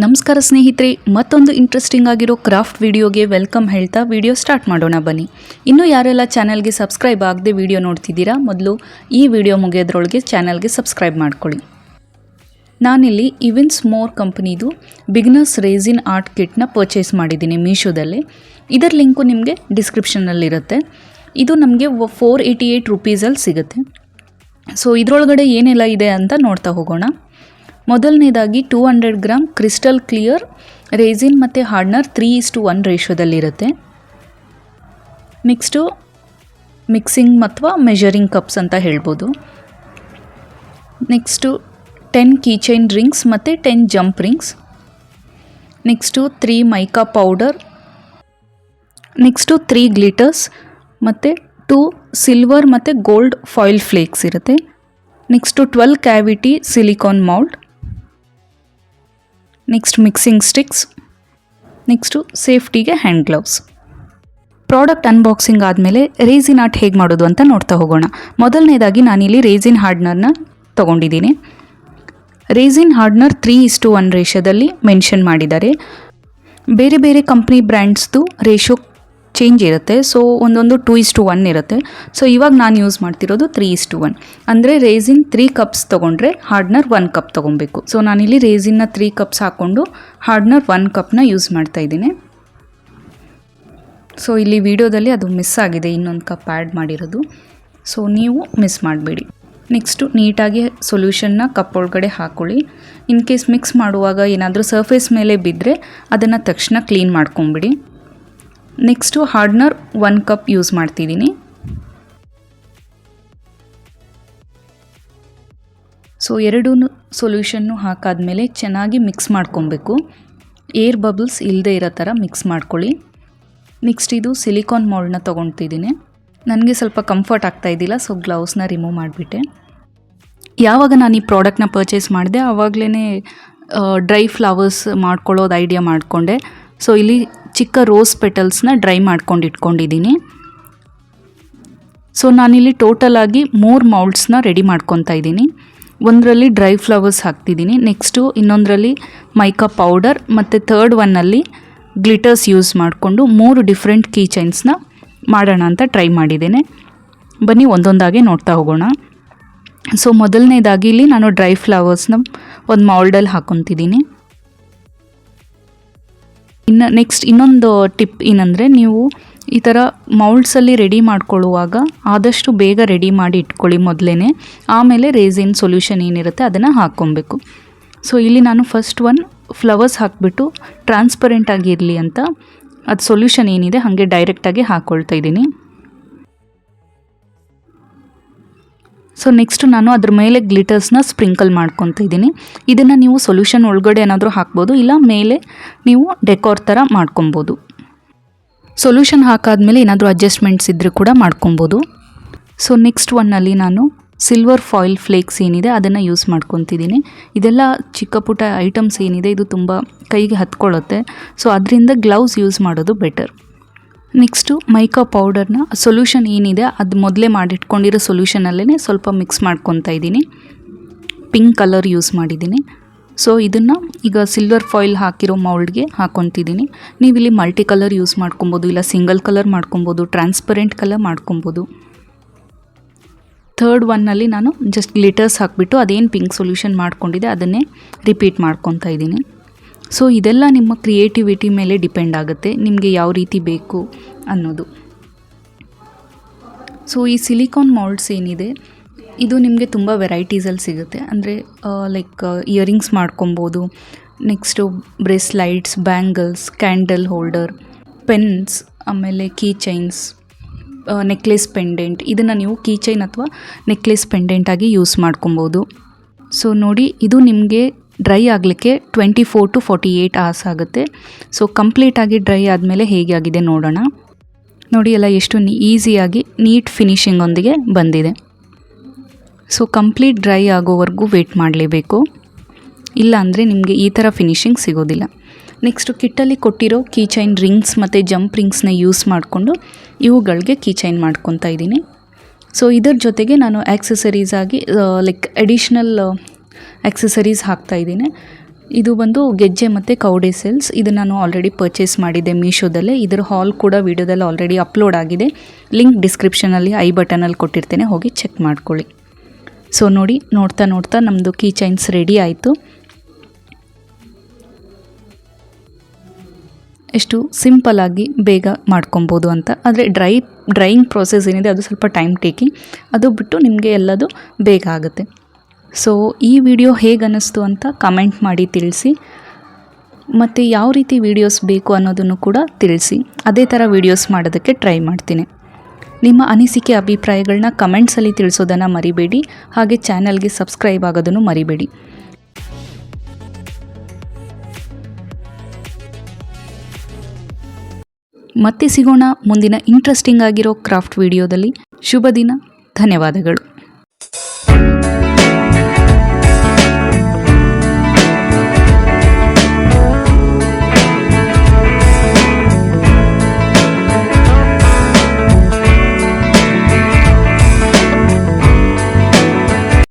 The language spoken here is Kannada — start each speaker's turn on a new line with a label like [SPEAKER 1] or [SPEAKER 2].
[SPEAKER 1] ನಮಸ್ಕಾರ ಸ್ನೇಹಿತರೆ, ಮತ್ತೊಂದು ಇಂಟ್ರೆಸ್ಟಿಂಗ್ ಆಗಿರೋ ಕ್ರಾಫ್ಟ್ ವಿಡಿಯೋಗೆ ವೆಲ್ಕಮ್ ಹೇಳ್ತಾ ವಿಡಿಯೋ ಸ್ಟಾರ್ಟ್ ಮಾಡೋಣ ಬನ್ನಿ. ಇನ್ನೂ ಯಾರೆಲ್ಲ ಚಾನಲ್ಗೆ ಸಬ್ಸ್ಕ್ರೈಬ್ ಆಗದೆ ವಿಡಿಯೋ ನೋಡ್ತಿದ್ದೀರಾ, ಮೊದಲು ಈ ವಿಡಿಯೋ ಮುಗಿಯೋದ್ರೊಳಗೆ ಚಾನಲ್ಗೆ ಸಬ್ಸ್ಕ್ರೈಬ್ ಮಾಡ್ಕೊಳ್ಳಿ. ನಾನಿಲ್ಲಿ ಇವೆನ್ಸ್ ಮೋರ್ ಕಂಪ್ನಿದು ಬಿಗ್ನರ್ಸ್ ರೇಸಿನ್ ಆರ್ಟ್ ಕಿಟ್ನ ಪರ್ಚೇಸ್ ಮಾಡಿದ್ದೀನಿ ಮೀಶೋದಲ್ಲಿ. ಇದರ ಲಿಂಕು ನಿಮಗೆ ಡಿಸ್ಕ್ರಿಪ್ಷನ್ನಲ್ಲಿರುತ್ತೆ. ಇದು ನಮಗೆ 488 ರೂಪೀಸಲ್ಲಿ ಸಿಗುತ್ತೆ. ಸೊ ಇದರೊಳಗಡೆ ಏನೆಲ್ಲ ಇದೆ ಅಂತ ನೋಡ್ತಾ ಹೋಗೋಣ. ಮೊದಲನೇದಾಗಿ 200 ಗ್ರಾಮ್ ಕ್ರಿಸ್ಟಲ್ ಕ್ಲಿಯರ್ ರೇಸಿನ್ ಮತ್ತು ಹಾರ್ಡ್ನರ್ 3:1 ರೇಷಿಯೋದಲ್ಲಿರುತ್ತೆ. ನೆಕ್ಸ್ಟು ಮಿಕ್ಸಿಂಗ್ ಅಥವಾ ಮೆಜರಿಂಗ್ ಕಪ್ಸ್ ಅಂತ ಹೇಳ್ಬೋದು. ನೆಕ್ಸ್ಟು 10 ಕೀಚೈನ್ ರಿಂಗ್ಸ್ ಮತ್ತು 10 jump rings. Next 3 mica powder. Next 3 glitters ಮತ್ತು 2 ಸಿಲ್ವರ್ ಮತ್ತು ಗೋಲ್ಡ್ ಫಾಯಿಲ್ ಫ್ಲೇಕ್ಸ್ ಇರುತ್ತೆ. Next 12 cavity silicon mould. Next mixing sticks. Next ಸೇಫ್ಟಿಗೆ ಹ್ಯಾಂಡ್ ಗ್ಲೌಸ್. ಪ್ರಾಡಕ್ಟ್ ಅನ್ಬಾಕ್ಸಿಂಗ್ ಆದಮೇಲೆ ರೇಸಿನ್ ಆರ್ಟ್ ಹೇಗೆ ಮಾಡೋದು ಅಂತ ನೋಡ್ತಾ ಹೋಗೋಣ. ಮೊದಲನೇದಾಗಿ ನಾನಿಲ್ಲಿ ರೇಸಿನ್ ಹಾರ್ಡ್ನರ್ನ ತೊಗೊಂಡಿದ್ದೀನಿ. ರೇಸಿನ್ ಹಾರ್ಡ್ನರ್ 3:1 ರೇಷಿಯೋದಲ್ಲಿ ಮೆನ್ಷನ್ ಮಾಡಿದ್ದಾರೆ. ಬೇರೆ ಬೇರೆ ಕಂಪ್ನಿ ಬ್ರ್ಯಾಂಡ್ಸ್ದು ರೇಷಿಯೋ ಚೇಂಜ್ ಇರುತ್ತೆ. ಸೊ ಒಂದೊಂದು 2:1 ಇರುತ್ತೆ. ಸೊ ಇವಾಗ ನಾನು ಯೂಸ್ ಮಾಡ್ತಿರೋದು 3:1. ಅಂದರೆ ರೇಸಿನ್ 3 ಕಪ್ಸ್ ತೊಗೊಂಡ್ರೆ ಹಾರ್ಡ್ನರ್ 1 ಕಪ್ ತೊಗೊಬೇಕು. ಸೊ ನಾನಿಲ್ಲಿ ರೇಸಿನ್ನ 3 ಕಪ್ಸ್ ಹಾಕ್ಕೊಂಡು ಹಾರ್ಡ್ನರ್ 1 ಕಪ್ನ ಯೂಸ್ ಮಾಡ್ತಾಯಿದ್ದೀನಿ. ಸೊ ಇಲ್ಲಿ ವಿಡಿಯೋದಲ್ಲಿ ಅದು ಮಿಸ್ ಆಗಿದೆ, ಇನ್ನೊಂದು ಕಪ್ ಆ್ಯಡ್ ಮಾಡಿರೋದು. ಸೊ ನೀವು ಮಿಸ್ ಮಾಡಬೇಡಿ. ನೆಕ್ಸ್ಟು ನೀಟಾಗಿ ಸೊಲ್ಯೂಷನ್ನ ಕಪ್ ಒಳಗಡೆ ಹಾಕ್ಕೊಳ್ಳಿ. ಇನ್ ಕೇಸ್ ಮಿಕ್ಸ್ ಮಾಡುವಾಗ ಏನಾದರೂ ಸರ್ಫೇಸ್ ಮೇಲೆ ಬಿದ್ದರೆ ಅದನ್ನು ತಕ್ಷಣ ಕ್ಲೀನ್ ಮಾಡ್ಕೊಂಬಿಡಿ. ನೆಕ್ಸ್ಟು ಹಾರ್ಡ್ನರ್ 1 ಕಪ್ ಯೂಸ್ ಮಾಡ್ತಿದ್ದೀನಿ. ಸೊ ಎರಡೂ ಸೊಲ್ಯೂಷನ್ನು ಹಾಕಾದ್ಮೇಲೆ ಚೆನ್ನಾಗಿ ಮಿಕ್ಸ್ ಮಾಡ್ಕೊಬೇಕು. ಏರ್ ಬಬಲ್ಸ್ ಇಲ್ಲದೆ ಇರೋ ಥರ ಮಿಕ್ಸ್ ಮಾಡ್ಕೊಳ್ಳಿ. ನೆಕ್ಸ್ಟ್ ಇದು ಸಿಲಿಕಾನ್ ಮೌಲ್ಡ್ನ ತೊಗೊಳ್ತಿದ್ದೀನಿ. ನನಗೆ ಸ್ವಲ್ಪ ಕಂಫರ್ಟ್ ಆಗ್ತಾಯಿದ್ದಿಲ್ಲ, ಸೊ ಗ್ಲೌಸ್ನ ರಿಮೂವ್ ಮಾಡಿಬಿಟ್ಟೆ. ಯಾವಾಗ ನಾನು ಈ ಪ್ರಾಡಕ್ಟ್ನ ಪರ್ಚೇಸ್ ಮಾಡಿದೆ ಆವಾಗಲೇ ಡ್ರೈ ಫ್ಲವರ್ಸ್ ಮಾಡ್ಕೊಳ್ಳೋದು ಐಡಿಯಾ ಮಾಡಿಕೊಂಡೆ. ಸೊ ಇಲ್ಲಿ ಚಿಕ್ಕ ರೋಸ್ ಪೆಟಲ್ಸ್ನ ಡ್ರೈ ಮಾಡ್ಕೊಂಡು ಇಟ್ಕೊಂಡಿದ್ದೀನಿ. ಸೊ ನಾನಿಲ್ಲಿ ಟೋಟಲಾಗಿ 3 ಮೌಲ್ಡ್ಸ್ನ ರೆಡಿ ಮಾಡ್ಕೊತಾ ಇದ್ದೀನಿ. ಒಂದರಲ್ಲಿ ಡ್ರೈ ಫ್ಲವರ್ಸ್ ಹಾಕ್ತಿದ್ದೀನಿ. ನೆಕ್ಸ್ಟು ಇನ್ನೊಂದರಲ್ಲಿ ಮೈಕಾ ಪೌಡರ್ ಮತ್ತು ಥರ್ಡ್ ಒನ್ನಲ್ಲಿ ಗ್ಲಿಟರ್ಸ್ ಯೂಸ್ ಮಾಡಿಕೊಂಡು 3 ಡಿಫ್ರೆಂಟ್ ಕೀ ಚೈನ್ಸ್ನ ಮಾಡೋಣ ಅಂತ ಟ್ರೈ ಮಾಡಿದ್ದೇನೆ. ಬನ್ನಿ ಒಂದೊಂದಾಗೆ ನೋಡ್ತಾ ಹೋಗೋಣ. ಸೊ ಮೊದಲನೇದಾಗಿ ಇಲ್ಲಿ ನಾನು ಡ್ರೈ ಫ್ಲವರ್ಸ್ನ ಒಂದು ಮೌಲ್ಡಲ್ಲಿ ಹಾಕ್ಕೊತಿದ್ದೀನಿ. ನೆಕ್ಸ್ಟ್ ಇನ್ನೊಂದು ಟಿಪ್ ಏನಂದರೆ, ನೀವು ಈ ಥರ ಮೌಲ್ಡ್ಸಲ್ಲಿ ರೆಡಿ ಮಾಡ್ಕೊಳ್ಳುವಾಗ ಆದಷ್ಟು ಬೇಗ ರೆಡಿ ಮಾಡಿ ಇಟ್ಕೊಳ್ಳಿ ಮೊದಲೇ. ಆಮೇಲೆ ರೇಸಿನ್ ಸೊಲ್ಯೂಷನ್ ಏನಿರುತ್ತೆ ಅದನ್ನು ಹಾಕ್ಕೊಬೇಕು. ಸೊ ಇಲ್ಲಿ ನಾನು ಫಸ್ಟ್ ಫ್ಲವರ್ಸ್ ಹಾಕಿಬಿಟ್ಟು ಟ್ರಾನ್ಸ್ಪರೆಂಟ್ ಆಗಿರಲಿ ಅಂತ ಅದು ಸೊಲ್ಯೂಷನ್ ಏನಿದೆ ಹಾಗೆ ಡೈರೆಕ್ಟಾಗಿ ಹಾಕ್ಕೊಳ್ತಾ ಇದ್ದೀನಿ. ಸೊ ನೆಕ್ಸ್ಟು ನಾನು ಅದ್ರ ಮೇಲೆ ಗ್ಲಿಟರ್ಸ್ನ ಸ್ಪ್ರಿಂಕಲ್ ಮಾಡ್ಕೊತ ಇದ್ದೀನಿ. ಇದನ್ನು ನೀವು ಸೊಲ್ಯೂಷನ್ ಒಳಗಡೆ ಏನಾದರೂ ಹಾಕ್ಬೋದು, ಇಲ್ಲ ಮೇಲೆ ನೀವು ಡೆಕೋರ್ ಥರ ಮಾಡ್ಕೊಬೋದು. ಸೊಲ್ಯೂಷನ್ ಹಾಕಾದ್ಮೇಲೆ ಏನಾದರೂ ಅಡ್ಜಸ್ಟ್ಮೆಂಟ್ಸ್ ಇದ್ದರೆ ಕೂಡ ಮಾಡ್ಕೊಬೋದು. ಸೊ ನೆಕ್ಸ್ಟ್ ಒನ್ನಲ್ಲಿ ನಾನು ಸಿಲ್ವರ್ ಫಾಯಿಲ್ ಫ್ಲೇಕ್ಸ್ ಏನಿದೆ ಅದನ್ನು ಯೂಸ್ ಮಾಡ್ಕೊತಿದ್ದೀನಿ. ಇದೆಲ್ಲ ಚಿಕ್ಕ ಪುಟ್ಟ ಐಟಮ್ಸ್ ಏನಿದೆ ಇದು ತುಂಬ ಕೈಗೆ ಹತ್ಕೊಳ್ಳುತ್ತೆ. ಸೊ ಅದರಿಂದ ಗ್ಲೌಸ್ ಯೂಸ್ ಮಾಡೋದು ಬೆಟರ್. ನೆಕ್ಸ್ಟು ಮೈಕಾ ಪೌಡರ್ನ ಸೊಲ್ಯೂಷನ್ ಏನಿದೆ ಅದು ಮೊದಲೇ ಮಾಡಿಟ್ಕೊಂಡಿರೋ ಸೊಲ್ಯೂಷನಲ್ಲೇ ಸ್ವಲ್ಪ ಮಿಕ್ಸ್ ಮಾಡ್ಕೊತಾ ಇದ್ದೀನಿ. ಪಿಂಕ್ ಕಲರ್ ಯೂಸ್ ಮಾಡಿದ್ದೀನಿ. ಸೊ ಇದನ್ನು ಈಗ ಸಿಲ್ವರ್ ಫಾಯಿಲ್ ಹಾಕಿರೋ ಮೌಲ್ಡ್ಗೆ ಹಾಕ್ಕೊತಿದ್ದೀನಿ. ನೀವಿಲ್ಲಿ ಮಲ್ಟಿ ಕಲರ್ ಯೂಸ್ ಮಾಡ್ಕೊಬೋದು, ಇಲ್ಲ ಸಿಂಗಲ್ ಕಲರ್ ಮಾಡ್ಕೊಬೋದು, ಟ್ರಾನ್ಸ್ಪರೆಂಟ್ ಕಲರ್ ಮಾಡ್ಕೊಬೋದು. ಥರ್ಡ್ ಒನ್ನಲ್ಲಿ ನಾನು ಜಸ್ಟ್ ಗ್ಲಿಟರ್ಸ್ ಹಾಕಿಬಿಟ್ಟು ಅದೇನು ಪಿಂಕ್ ಸೊಲ್ಯೂಷನ್ ಮಾಡ್ಕೊಂಡಿದೆ ಅದನ್ನೇ ರಿಪೀಟ್ ಮಾಡ್ಕೊತಾ ಇದ್ದೀನಿ. ಸೊ ಇದೆಲ್ಲ ನಿಮ್ಮ ಕ್ರಿಯೇಟಿವಿಟಿ ಮೇಲೆ ಡಿಪೆಂಡ್ ಆಗುತ್ತೆ, ನಿಮಗೆ ಯಾವ ರೀತಿ ಬೇಕು ಅನ್ನೋದು. ಸೊ ಈ ಸಿಲಿಕಾನ್ ಮೌಲ್ಡ್ಸ್ ಏನಿದೆ ಇದು ನಿಮಗೆ ತುಂಬ ವೆರೈಟೀಸಲ್ಲಿ ಸಿಗುತ್ತೆ. ಅಂದರೆ ಲೈಕ್ ಇಯರಿಂಗ್ಸ್ ಮಾಡ್ಕೊಬೋದು, next bracelets, bangles, candle holder, pens, ಆಮೇಲೆ ಕೀ ಚೈನ್ಸ್, ನೆಕ್ಲೆಸ್ ಪೆಂಡೆಂಟ್. ಇದನ್ನು ನೀವು ಕೀ ಚೈನ್ ಅಥವಾ ನೆಕ್ಲೆಸ್ ಪೆಂಡೆಂಟಾಗಿ ಯೂಸ್ ಮಾಡ್ಕೊಬೋದು. ಸೊ ನೋಡಿ, ಇದು ನಿಮಗೆ ಡ್ರೈ ಆಗಲಿಕ್ಕೆ 24 to 48 hours ಆಗುತ್ತೆ. ಸೊ ಕಂಪ್ಲೀಟಾಗಿ ಡ್ರೈ ಆದಮೇಲೆ ಹೇಗೆ ಆಗಿದೆ ನೋಡೋಣ. ನೋಡಿ ಎಲ್ಲ ಎಷ್ಟು ಈಸಿಯಾಗಿ ನೀಟ್ ಫಿನಿಷಿಂಗೊಂದಿಗೆ ಬಂದಿದೆ. ಸೊ ಕಂಪ್ಲೀಟ್ ಡ್ರೈ ಆಗೋವರೆಗೂ ವೇಟ್ ಮಾಡಲೇಬೇಕು, ಇಲ್ಲ ಅಂದರೆ ನಿಮಗೆ ಈ ಥರ ಫಿನಿಷಿಂಗ್ ಸಿಗೋದಿಲ್ಲ. ನೆಕ್ಸ್ಟು ಕಿಟ್ಟಲ್ಲಿ ಕೊಟ್ಟಿರೋ ಕೀ ಚೈನ್ ರಿಂಗ್ಸ್ ಮತ್ತು ಜಂಪ್ ರಿಂಗ್ಸ್ನ ಯೂಸ್ ಮಾಡಿಕೊಂಡು ಇವುಗಳಿಗೆ ಕೀ ಚೈನ್ ಮಾಡ್ಕೊತಾ ಇದ್ದೀನಿ. ಸೊ ಇದರ ಜೊತೆಗೆ ನಾನು ಆ್ಯಕ್ಸೆಸರೀಸ್ ಆಗಿ ಲೈಕ್ ಅಡಿಷ್ನಲ್ ಆಕ್ಸೆಸರೀಸ್ ಹಾಕ್ತಾಯಿದ್ದೀನಿ. ಇದು ಬಂದು ಗೆಜ್ಜೆ ಮತ್ತು ಕೌಡೆ ಸೆಲ್ಸ್. ಇದು ನಾನು ಆಲ್ರೆಡಿ ಪರ್ಚೇಸ್ ಮಾಡಿದ್ದೆ ಮೀಶೋದಲ್ಲೇ. ಇದರ ಹಾಲ್ ಕೂಡ ವಿಡಿಯೋದಲ್ಲಿ ಆಲ್ರೆಡಿ ಅಪ್ಲೋಡ್ ಆಗಿದೆ. ಲಿಂಕ್ ಡಿಸ್ಕ್ರಿಪ್ಷನಲ್ಲಿ ಐ ಬಟನಲ್ಲಿ ಕೊಟ್ಟಿರ್ತೇನೆ, ಹೋಗಿ ಚೆಕ್ ಮಾಡ್ಕೊಳ್ಳಿ. ಸೊ ನೋಡಿ, ನೋಡ್ತಾ ನೋಡ್ತಾ ನಮ್ಮದು ಕೀ ಚೈನ್ಸ್ ರೆಡಿ ಆಯಿತು. ಎಷ್ಟು ಸಿಂಪಲ್ಲಾಗಿ ಬೇಗ ಮಾಡ್ಕೊಬೋದು ಅಂತ. ಆದರೆ ಡ್ರೈಯಿಂಗ್ ಪ್ರೋಸೆಸ್ ಏನಿದೆ ಅದು ಸ್ವಲ್ಪ ಟೈಮ್ ಟೇಕಿಂಗ್. ಅದು ಬಿಟ್ಟು ನಿಮಗೆ ಎಲ್ಲದು ಬೇಗ ಆಗುತ್ತೆ. ಸೊ ಈ ವಿಡಿಯೋ ಹೇಗೆ ಅನ್ನಿಸ್ತು ಅಂತ ಕಮೆಂಟ್ ಮಾಡಿ ತಿಳಿಸಿ. ಮತ್ತು ಯಾವ ರೀತಿ ವೀಡಿಯೋಸ್ ಬೇಕು ಅನ್ನೋದನ್ನು ಕೂಡ ತಿಳಿಸಿ. ಅದೇ ಥರ ವೀಡಿಯೋಸ್ ಮಾಡೋದಕ್ಕೆ ಟ್ರೈ ಮಾಡ್ತೀನಿ. ನಿಮ್ಮ ಅನಿಸಿಕೆ ಅಭಿಪ್ರಾಯಗಳನ್ನ ಕಮೆಂಟ್ಸಲ್ಲಿ ತಿಳಿಸೋದನ್ನು ಮರಿಬೇಡಿ. ಹಾಗೆ ಚಾನಲ್ಗೆ ಸಬ್ಸ್ಕ್ರೈಬ್ ಆಗೋದನ್ನು ಮರಿಬೇಡಿ. ಮತ್ತೆ ಸಿಗೋಣ ಮುಂದಿನ ಇಂಟ್ರೆಸ್ಟಿಂಗ್ ಆಗಿರೋ ಕ್ರಾಫ್ಟ್ ವಿಡಿಯೋದಲ್ಲಿ. ಶುಭ ದಿನ. ಧನ್ಯವಾದಗಳು.